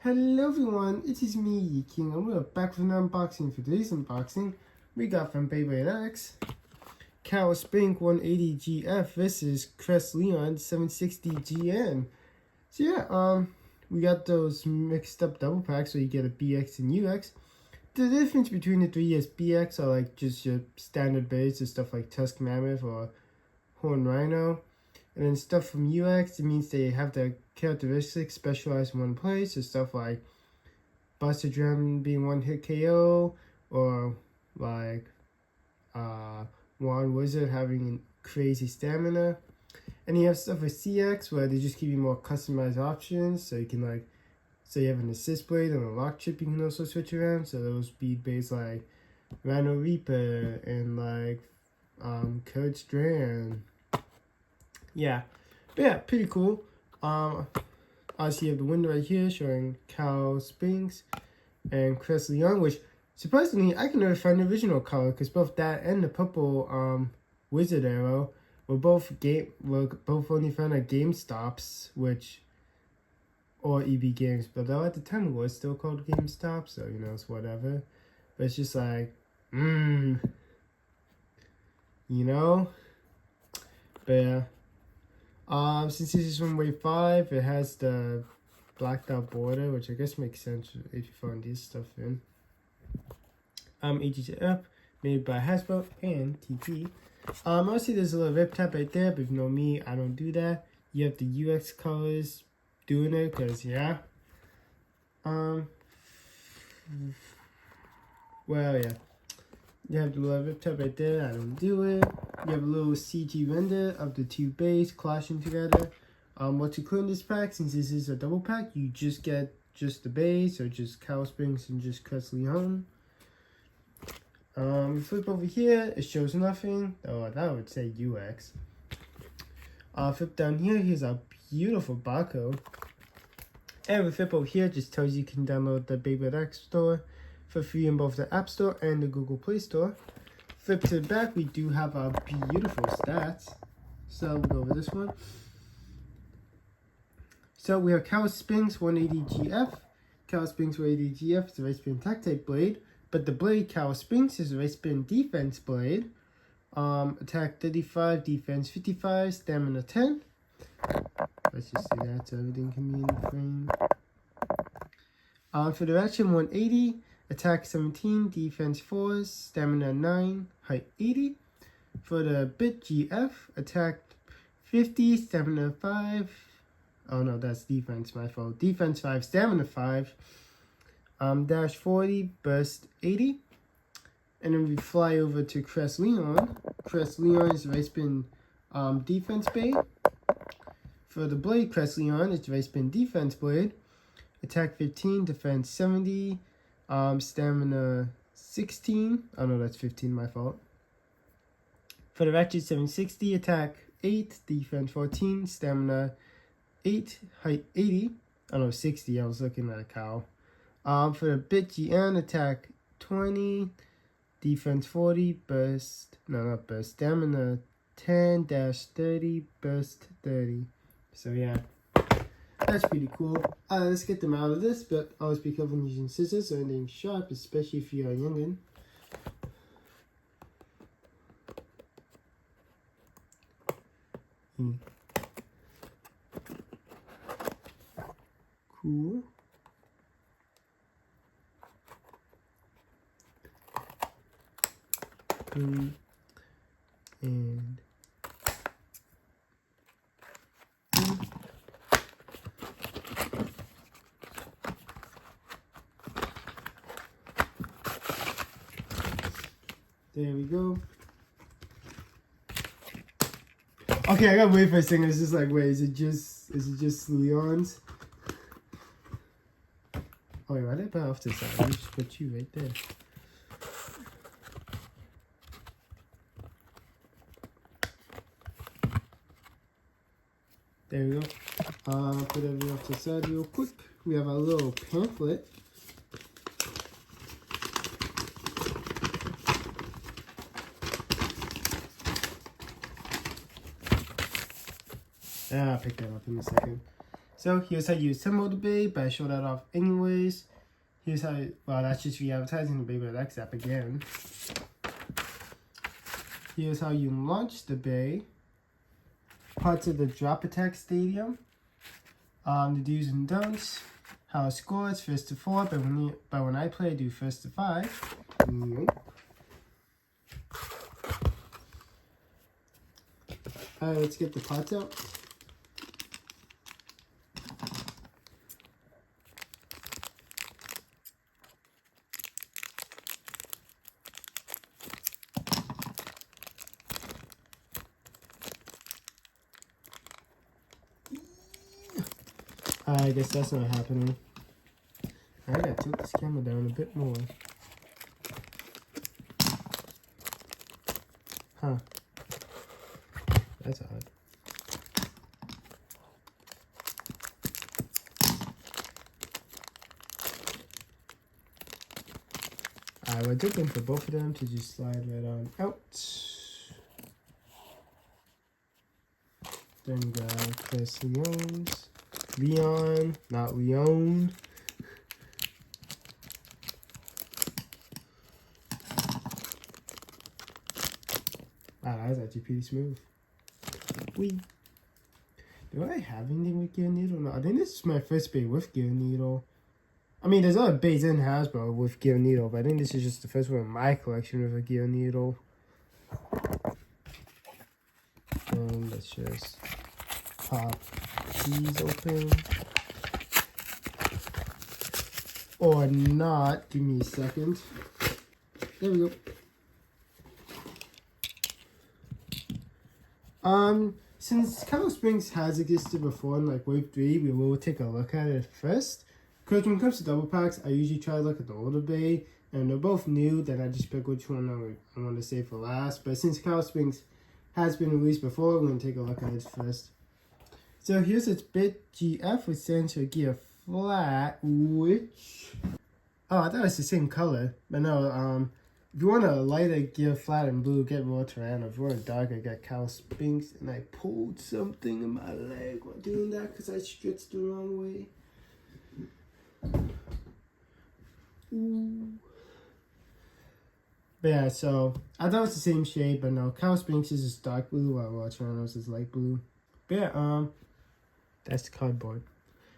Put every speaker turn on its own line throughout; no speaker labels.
Hello everyone, it is me, Yi King, and we're back with an unboxing. For today's unboxing, we got from Beyblade X, Cowl Sphinx 1-80GF. This is Crest Leon 760GN. So yeah, we got those mixed up double packs, so you get a BX and UX. The difference between the three is BX are like just your standard base, so stuff like Tusk Mammoth or Horn Rhino. And then stuff from UX, it means they have the characteristics specialized in one place. So stuff like Buster Drum being one hit KO, or like Wand Wizard having crazy stamina. And you have stuff with CX where they just give you more customized options. So you can like, so you have an assist blade and a lock chip you can also switch around. So those speed based like Rhino Reaper and like Code Strand. Yeah, but yeah, pretty cool. Obviously you have the window right here showing Cowl Sphinx and Crest Leon, which surprisingly I can never find the original color because both that and the purple wizard arrow were both only found at GameStops, or EB Games, but though at the time it was still called GameStop, so you know, it's whatever. But it's just like, you know, but yeah. Since this is from Wave 5, it has the blacked out border, which I guess makes sense if you find this stuff in. AGF, made by Hasbro and TP. Obviously there's a little rip tap right there, but if you know me, I don't do that. You have the UX colors doing it, because yeah. Well, yeah. You have the little rip tap right there, I don't do it. You have a little CG render of the two bays clashing together. What's included in this pack, since this is a double pack, you just get just the bays, or just Cowl Sphinx and just Crest Leon. Flip over here, it shows nothing. Oh, that would say UX. Flip down here, here's a beautiful barcode. And we flip over here, just tells you can download the Beyblade X store for free in both the App Store and the Google Play Store. Flip to the back, we do have our beautiful stats. So we'll go over this one. So we have Cowl Sphinx 1-80GF. Cowl Sphinx 1-80GF is a race spin attack type blade, but the blade Cowl Sphinx is a race spin defense blade. Attack 35, defense 55, stamina 10. Let's just do that so everything can be in the frame. For the action 180. Attack 17, defense 4, stamina 9, height 80. For the bit GF, attack 50, stamina 5. Oh no, that's defense, my fault. Defense 5, stamina 5. Dash 40, burst 80. And then we fly over to Crest Leon. Crest Leon is race spin defense blade. For the blade Crest Leon, it's race spin defense blade. Attack 15, defense 70. Stamina 16. Oh no, that's 15, my fault. For the Ratchet 760, attack 8, defense 14, stamina 8, height 80. Oh no, 60, I was looking at a cow. For the Bit GN, attack 20, defense 40, burst, no, not burst, stamina 10, dash 30, burst 30. So yeah. That's pretty cool. Let's get them out of this, but always be careful when using scissors or anything sharp, especially if you're a youngin. Cool. And there we go. Okay, I gotta wait for a second. It's just like, wait, is it just Leon's? Oh wait, why did I put it off to the side? Let me just put you right there. There we go. Put everything off to the side real quick. We have our little pamphlet. I'll pick that up in a second. So here's how you assemble the Beyblade, but I show that off anyways. Here's how, well, that's just re-advertising the Beyblade X app again. Here's how you launch the Beyblade. Parts of the drop attack stadium. The do's and don'ts. How it scores, first to 4, but when I play, I do first to 5. Alright, let's get the parts out. I guess that's not happening. I gotta tilt this camera down a bit more. Huh. That's odd. Alright, we're looking for both of them to just slide right on out. Then grab Crest Leon's. Leon, not Leon. Wow, that was actually pretty smooth. Wee. Do I have anything with Gear Needle? No, I think this is my first Beyblade with Gear Needle. I mean, there's other Beyblades in Hasbro with Gear Needle, but I think this is just the first one in my collection with a Gear Needle. And let's just pop these open. Or not. Give me a second. There we go. Since Cowl Sphinx has existed before in like Wave 3, we will take a look at it first. Because when it comes to double packs, I usually try to look at the older Beyblade, and they're both new, then I just pick which one I want to save for last. But since Cowl Sphinx has been released before, we're going to take a look at it first. So here's its bit GF, which stands for Gear Flat, which... Oh, I thought it was the same color. But no, if you want a lighter Gear Flat and blue, get Raw Tyranno. If you want a darker, get Cowl Sphinx. And I pulled something in my leg while doing that because I stretched the wrong way. Ooh. But yeah, so I thought it was the same shade, but no, Cowl Sphinx is dark blue while Raw Tyranno's is light blue. But yeah, that's the cardboard.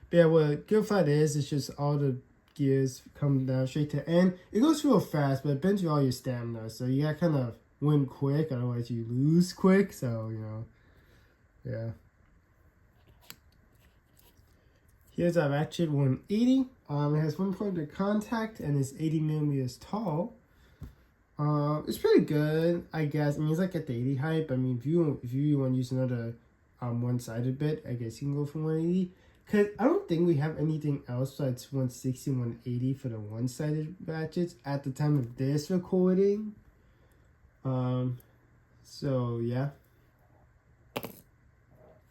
But yeah, what Gear Flat is, it's just all the gears come down straight to the end. It goes real fast, but it bends you all your stamina, so you gotta kind of win quick, otherwise you lose quick, so, you know, yeah. Here's our Ratchet 180. It has 1 point of contact and is 80 millimeters tall. It's pretty good, I guess. I mean, it's like at the 80 height, but I mean, if you want to use another one-sided bit, I guess you can go for 180. Because I don't think we have anything else that's 160 and 180 for the one-sided ratchets at the time of this recording. So, yeah.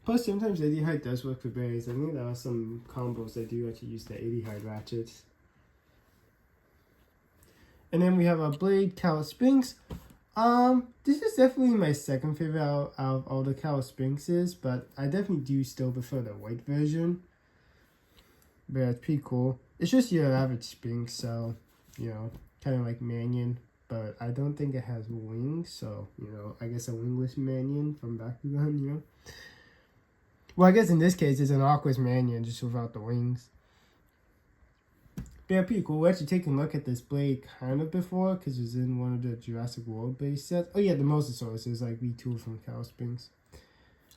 Plus, sometimes 80 height does work for berries. I think there are some combos that do actually use the 80 height ratchets. And then we have our blade, Cowl Sphinx. This is definitely my second favorite out of all the Cowl Sphinxes, but I definitely do still prefer the white version. But yeah, it's pretty cool. It's just your average Sphinx, so, you know, kind of like Manion. But I don't think it has wings, so, you know, I guess a wingless Manion from Bakugan, you know. Well, I guess in this case, it's an Aqua's Manion, just without the wings. But yeah, pretty cool. We're actually taking a look at this blade kind of before, because it was in one of the Jurassic World base sets. Oh yeah, the Mosasaurus is like V2 from Cowl Sphinx.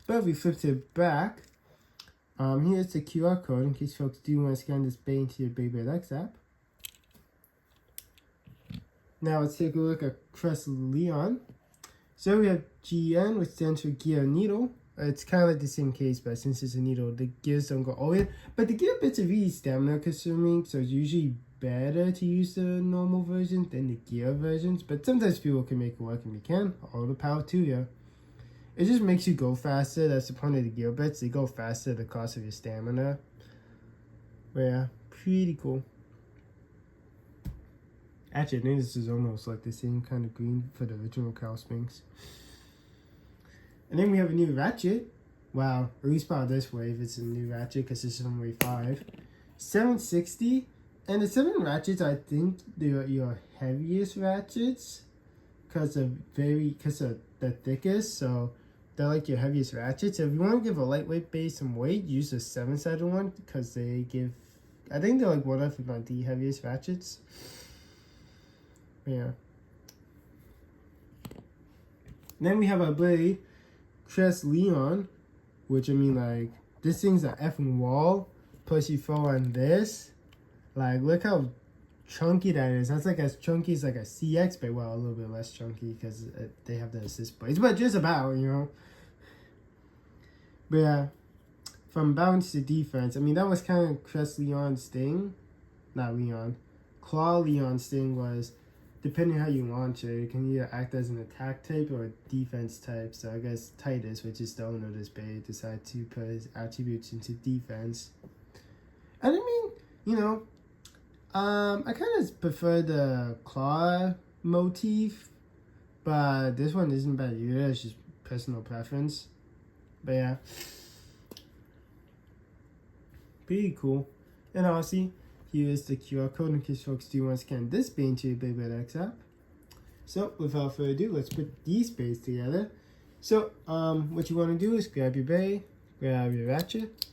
But if we flip to the back, here's the QR code in case folks do want to scan this Bey into your Beyblade X app. Now let's take a look at Crest Leon. So we have GN, which stands for Gear Needle. It's kind of like the same case, but since it's a needle, the gears don't go all in. But the gear bits are really stamina consuming, so it's usually better to use the normal versions than the gear versions. But sometimes people can make it work, and we can. All the power to you. It just makes you go faster. That's the point of the gear bits. They go faster at the cost of your stamina. But yeah, pretty cool. Actually, I think this is almost like the same kind of green for the original Cowl Sphinx. And then we have a new Ratchet, Wow, at least about this wave, it's a new ratchet because this is from wave 5. 760, and the 7 ratchets, I think they're your heaviest ratchets because of the thickest, so they're like your heaviest ratchets. So if you want to give a lightweight base some weight, use a 7-sided one because they give, I think they're like one of, if not the heaviest ratchets. Yeah. Then we have our blade, Crest Leon, which I mean, like, this thing's an effing wall. Plus you throw on this, like, look how chunky that is. That's like as chunky as like a CX, but well, a little bit less chunky because they have the assist blades, but just about, you know. But yeah, from balance to defense, I mean, that was kind of Crest Leon's thing. Not Leon. Cowl Leon's thing was, depending how you launch it, it can either act as an attack type or a defense type. So I guess Titus, which is the owner of this blade, decided to put his attributes into defense. And I mean, you know, I kind of prefer the claw motif, but this one isn't bad either. It's just personal preference. But yeah, pretty cool. And obviously, here is the QR code in case folks do want to scan this bay into your Beyblade X app. So without further ado, let's put these bays together. So what you want to do is grab your bay, grab your ratchet,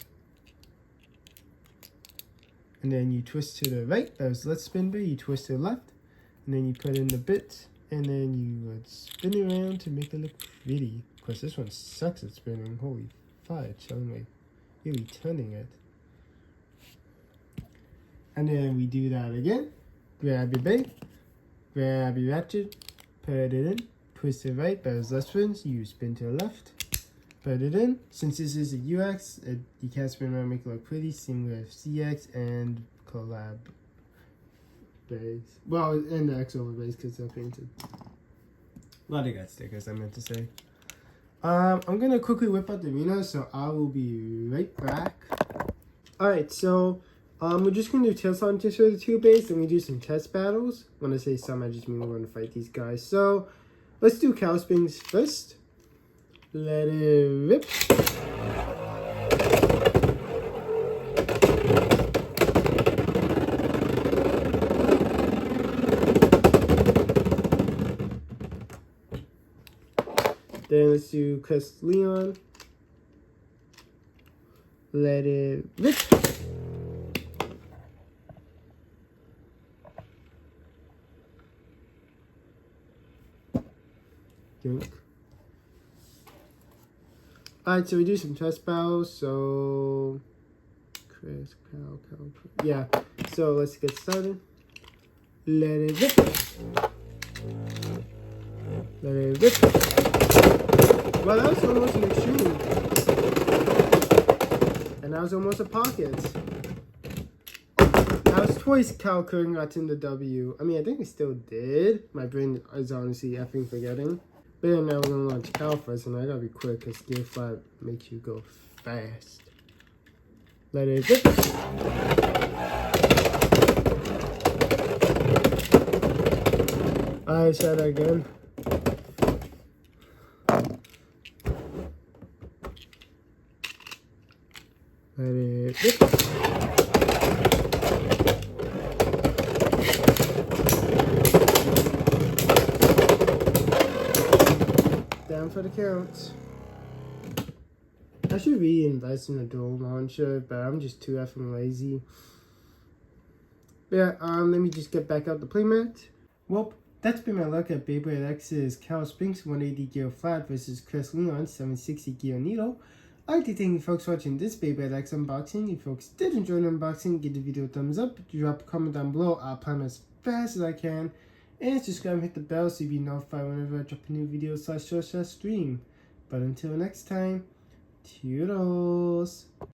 and then you twist to the right. That was let's spin bay. You twist to the left, and then you put in the bit, and then you would spin it around to make it look pretty. Of course, this one sucks at spinning. Holy fudge! I'm like really turning it. And then we do that again. Grab your bay, grab your ratchet, put it in, twist it right. That was left spins. You spin to the left, put it in. Since this is a UX, you can't spin around, make it look pretty. Same with CX and collab bays. Well, and the X over bays because they're painted. Well, they got stickers, I meant to say. I'm gonna quickly whip out the arena, so I will be right back. Alright, so we're just gonna do tail slide just for the 2 bays, then we do some test battles. When I say some, I just mean we're gonna fight these guys. So let's do Cowl Sphinx first. Let it rip. Then let's do Crest Leon. Let it rip. Alright, so we do some test battles. So, Chris, Cowl. Yeah, so let's get started. Let it rip. Let it rip. Well, that was almost an extreme. And that was almost a pocket. I was twice Cowl couldn't got in the W. I mean, I think we still did. My brain is honestly effing forgetting. But then now we're gonna launch Cowl first, and I gotta be quick because gear flat makes you go fast. Let it rip. Alright, try that again. Let it rip. Down for the count. I should really invest in a dual launcher, but I'm just too effing lazy. But yeah, let me just get back out the playmat. Well, that's been my look at Beyblade X's Cowl Sphinx 1-80GF flat versus Crest Leon 760 gear needle. I'd like to thank you folks for watching this Beyblade X unboxing. If you folks did enjoy the unboxing, give the video a thumbs up, drop a comment down below. I'll plan as fast as I can. And subscribe and hit the bell so you'll be notified whenever I drop a new video / short / stream. But until next time, toodles!